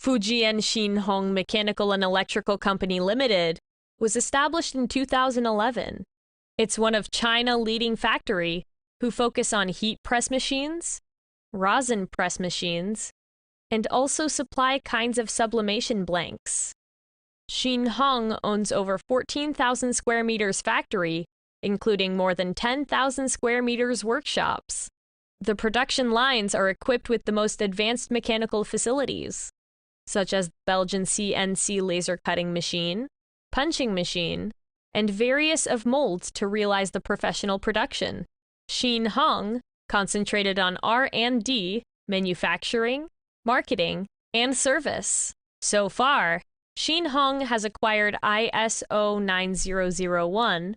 Fujian Xinhong Mechanical and Electrical Company Limited was established in 2011. It's one of China's leading factory who focus on heat press machines, rosin press machines, and also supply kinds of sublimation blanks. Xinhong owns over 14,000 square meters factory, including more than 10,000 square meters workshops. The production lines are equipped with the most advanced mechanical facilities, such as the Belgian CNC laser cutting machine, punching machine, and various of molds to realize the professional production. Xinhong concentrated on R&D, manufacturing, marketing, and service. So far, Xinhong has acquired ISO 9001,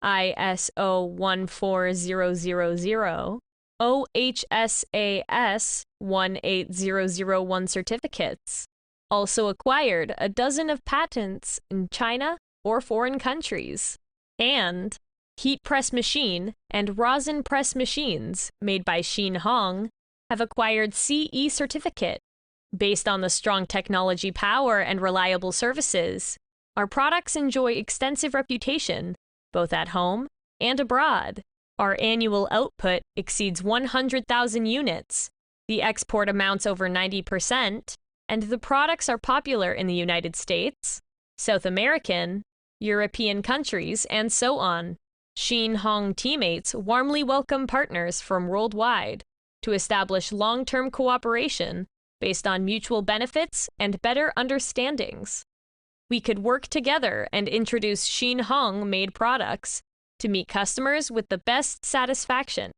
ISO 14000, OHSAS 18001 certificates, also acquired a dozen of patents in China or foreign countries, and heat press machine and rosin press machines made by Xinhong have acquired CE certificate. Based on the strong technology power and reliable services, our products enjoy extensive reputation, both at home and abroad. Our annual output exceeds 100,000 units, the export amounts over 90%, and the products are popular in the United States, South American, European countries, and so on. Xinhong teammates warmly welcome partners from worldwide to establish long-term cooperation based on mutual benefits and better understandings. We could work together and introduce Xinhong-made products to meet customers with the best satisfaction.